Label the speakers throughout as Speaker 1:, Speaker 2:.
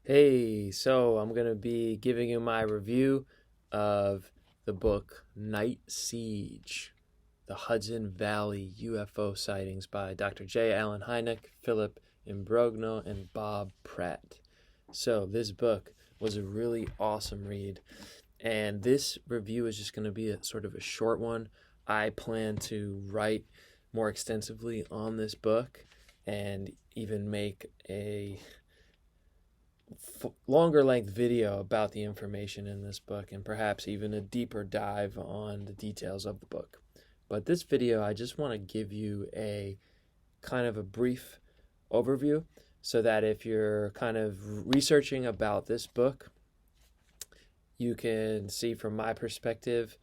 Speaker 1: Hey, so I'm going to be giving you my review of the book Night Siege, the Hudson Valley UFO Sightings by Dr. J. Allen Hynek, Philip Imbrogno, and Bob Pratt. So this book was a really awesome read, and this review is just going to be a sort of a short one. I plan to write more extensively on this book and even make a longer length video about the information in this book and perhaps even a deeper dive on the details of the book. But this video, I just want to give you a kind of a brief overview so that if you're kind of researching about this book, you can see from my perspective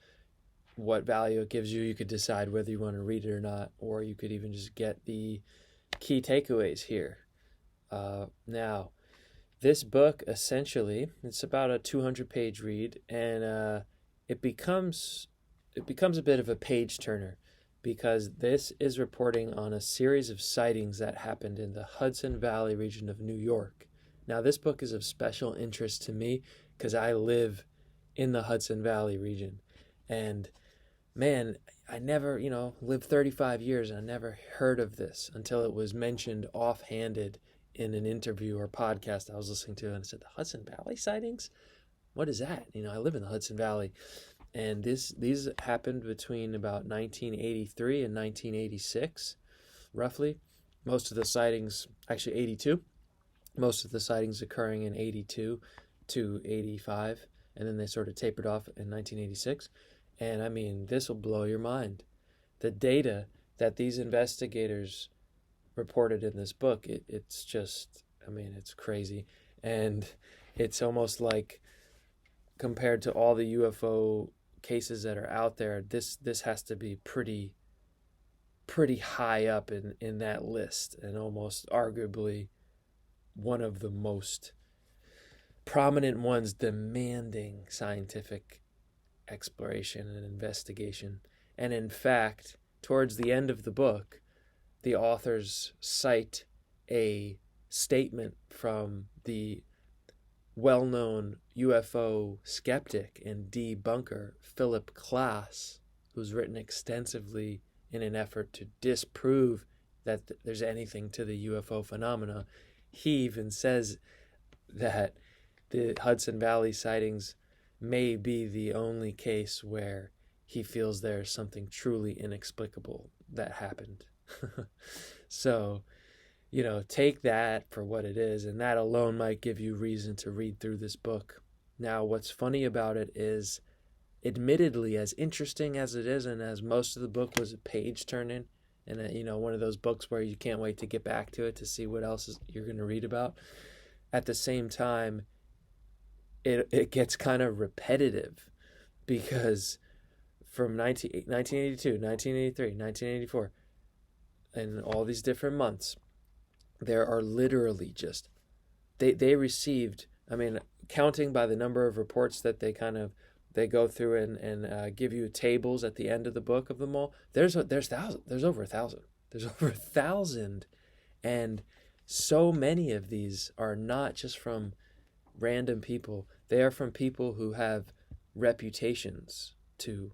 Speaker 1: what value it gives you. You could decide whether you want to read it or not, or you could even just get the key takeaways here. Now, this book, essentially, it's about a 200-page read, and it becomes a bit of a page turner because this is reporting on a series of sightings that happened in the Hudson Valley region of New York. Now, this book is of special interest to me because I live in the Hudson Valley region, and man, I never, lived 35 years and I never heard of this until it was mentioned offhanded in an interview or podcast I was listening to, and I said, the Hudson Valley sightings? What is that? I live in the Hudson Valley. And these happened between about 1983 and 1986, roughly. Most of the sightings, actually 82, most of the sightings occurring in 82 to 85, and then they sort of tapered off in 1986. And I mean, this will blow your mind. The data that these investigators reported in this book, it's just, it's crazy. And it's almost like, compared to all the UFO cases that are out there, this has to be pretty high up in that list, and almost arguably one of the most prominent ones demanding scientific exploration and investigation. And in fact, towards the end of the book, the authors cite a statement from the well-known UFO skeptic and debunker Philip Klass, who's written extensively in an effort to disprove that there's anything to the UFO phenomena. He even says that the Hudson Valley sightings may be the only case where he feels there's something truly inexplicable that happened. So, take that for what it is, and that alone might give you reason to read through this book. Now, what's funny about it is, admittedly, as interesting as it is, and as most of the book was a page turning, and one of those books where you can't wait to get back to it to see what else you're going to read about, at the same time, it gets kind of repetitive, because from 1982, 1983, 1984, and all these different months, there are literally just, they received, counting by the number of reports that they go through and give you tables at the end of the book of them all. There's over 1,000. There's over 1,000, and so many of these are not just from random people. They are from people who have reputations to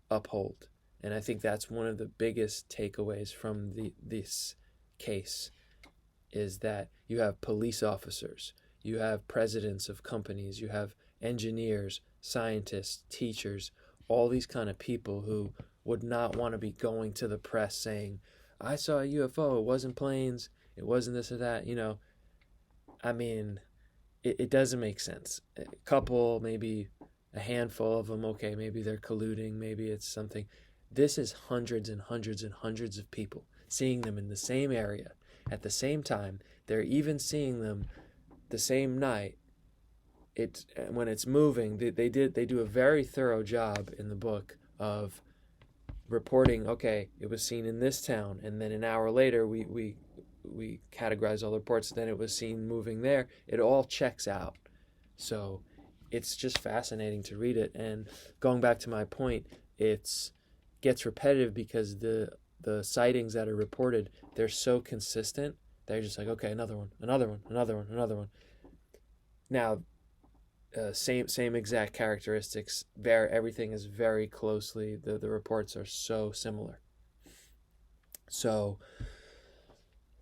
Speaker 1: uphold. And I think that's one of the biggest takeaways from this case, is that you have police officers, you have presidents of companies, you have engineers, scientists, teachers, all these kind of people who would not want to be going to the press saying, I saw a UFO, it wasn't planes, it wasn't this or that. It doesn't make sense. A couple, maybe a handful of them, okay, maybe they're colluding, maybe it's something. This is hundreds and hundreds and hundreds of people seeing them in the same area at the same time. They're even seeing them the same night. When it's moving, they do a very thorough job in the book of reporting, okay, it was seen in this town, and then an hour later we categorize all the reports, then it was seen moving there. It all checks out. So it's just fascinating to read it. And going back to my point, it's gets repetitive because the sightings that are reported, they're so consistent. They're just like, okay, another one, another one, another one, another one. Now, same exact characteristics. Everything is very closely. The reports are so similar. So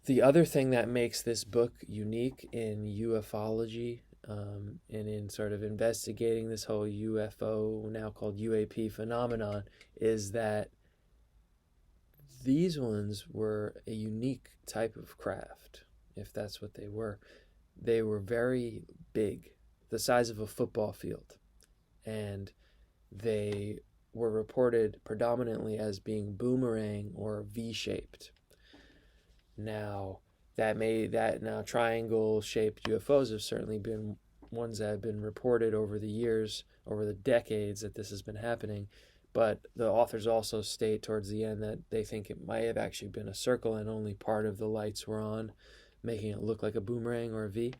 Speaker 1: the other thing that makes this book unique in ufology, and in sort of investigating this whole UFO, now called UAP phenomenon, is that these ones were a unique type of craft, if that's what they were. They were very big, the size of a football field, and they were reported predominantly as being boomerang or V-shaped. Now, triangle-shaped UFOs have certainly been ones that have been reported over the years, over the decades that this has been happening. But the authors also state towards the end that they think it might have actually been a circle and only part of the lights were on, making it look like a boomerang or a V.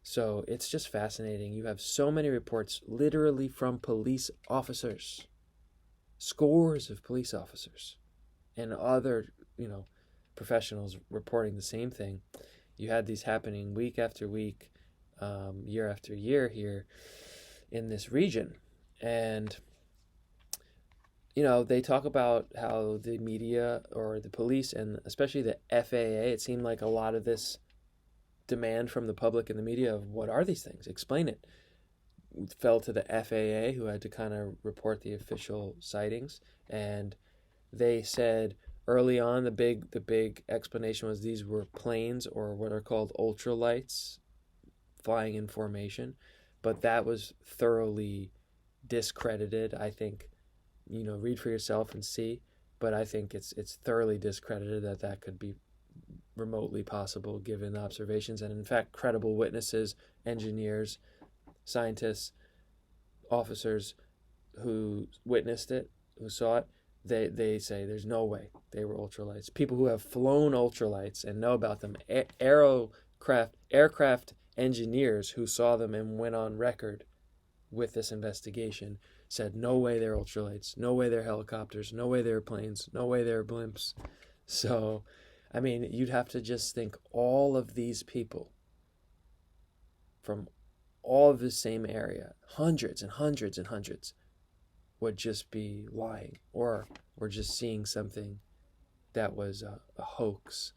Speaker 1: So it's just fascinating. You have so many reports literally from police officers, scores of police officers, and other, professionals reporting the same thing. You had these happening week after week, year after year here in this region. And they talk about how the media or the police and especially the FAA, it seemed like a lot of this demand from the public and the media of what are these things? Explain it. Fell to the FAA, who had to kind of report the official sightings. And they said early on the big explanation was these were planes or what are called ultralights flying in formation. But that was thoroughly discredited, I think. Read for yourself and see, but I think it's thoroughly discredited that could be remotely possible given the observations, and in fact credible witnesses, engineers, scientists, officers who witnessed it, who saw it, they say there's no way they were ultralights. People who have flown ultralights and know about them, aircraft engineers who saw them and went on record with this investigation said no way they're ultralights, no way they're helicopters, no way they're planes, no way they're blimps. So, I mean, you'd have to just think all of these people from all of the same area, hundreds and hundreds and hundreds, would just be lying or just seeing something that was a hoax.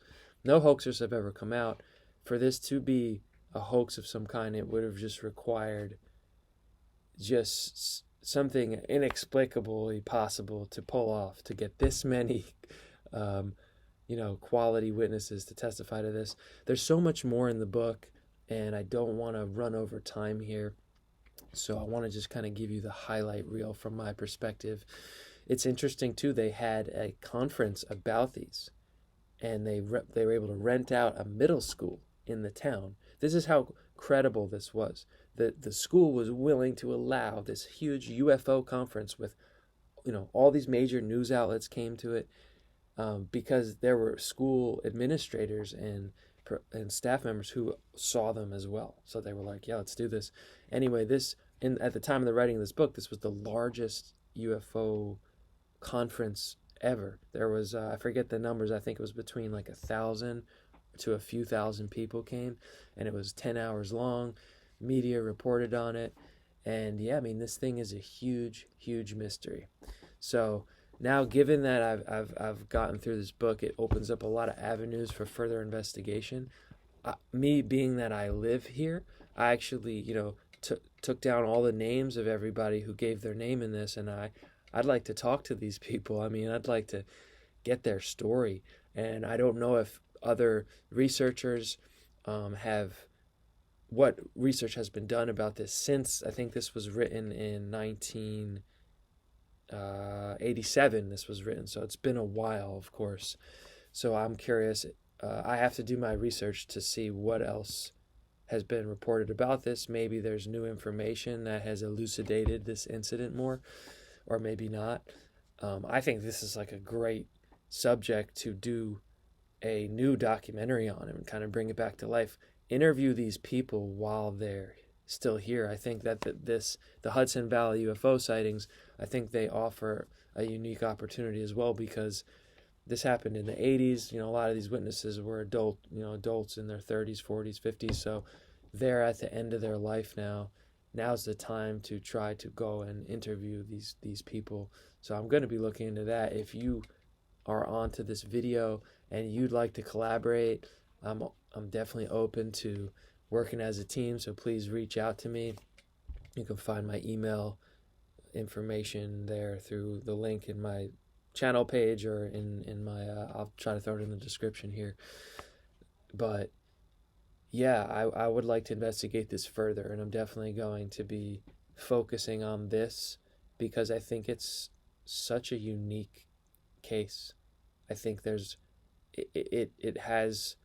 Speaker 1: No hoaxers have ever come out. For this to be a hoax of some kind, it would have just required just something inexplicably possible to pull off, to get this many quality witnesses to testify to this. There's so much more in the book, and I don't want to run over time here, so I want to just kind of give you the highlight reel from my perspective. It's interesting too, they had a conference about these, and they were able to rent out a middle school in the town. This is how credible this was. The school was willing to allow this huge UFO conference with, all these major news outlets came to it, because there were school administrators and staff members who saw them as well. So they were like, yeah, let's do this. Anyway, at the time of the writing of this book, this was the largest UFO conference ever. There was, I forget the numbers, I think it was between like 1,000 to a few thousand people came, and it was 10 hours long. Media reported on it, and yeah, I mean, this thing is a huge, huge mystery. So now, given that I've gotten through this book, it opens up a lot of avenues for further investigation. Me being that I live here, I actually, took down all the names of everybody who gave their name in this, and I'd like to talk to these people. I mean, I'd like to get their story, and I don't know if other researchers what research has been done about this since. I think this was written in 1987. This was written, so it's been a while, of course. So I'm curious. I have to do my research to see what else has been reported about this. Maybe there's new information that has elucidated this incident more, or maybe not. I think this is like a great subject to do a new documentary on and kind of bring it back to life. Interview these people while they're still here. I think that the Hudson Valley UFO sightings, I think they offer a unique opportunity as well, because this happened in the 80s. A lot of these witnesses were adults in their 30s, 40s, 50s. So they're at the end of their life now. Now's the time to try to go and interview these people. So I'm going to be looking into that. If you are onto this video and you'd like to collaborate, I'm definitely open to working as a team. So please reach out to me. You can find my email information there through the link in my channel page or in my I'll try to throw it in the description here. But yeah, I would like to investigate this further, and I'm definitely going to be focusing on this because I think it's such a unique case. I think it has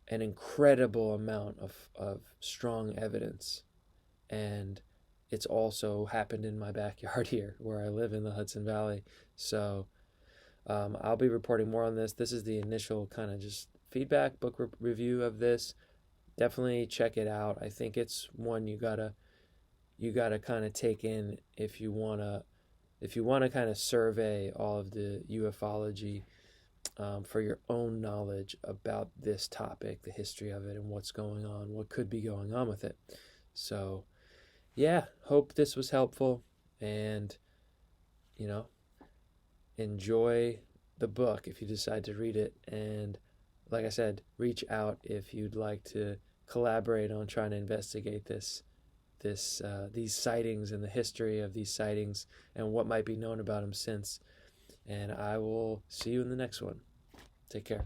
Speaker 1: an incredible amount of strong evidence, and it's also happened in my backyard here where I live in the Hudson Valley. So I'll be reporting more on this. This is the initial kind of just feedback book review of this. Definitely check it out. I think it's one you gotta kind of take in if you wanna kind of survey all of the ufology for your own knowledge about this topic, the history of it, and what's going on, what could be going on with it. So yeah, hope this was helpful, and enjoy the book if you decide to read it. And like I said, reach out if you'd like to collaborate on trying to investigate these sightings and the history of these sightings and what might be known about them since. And I will see you in the next one. Take care.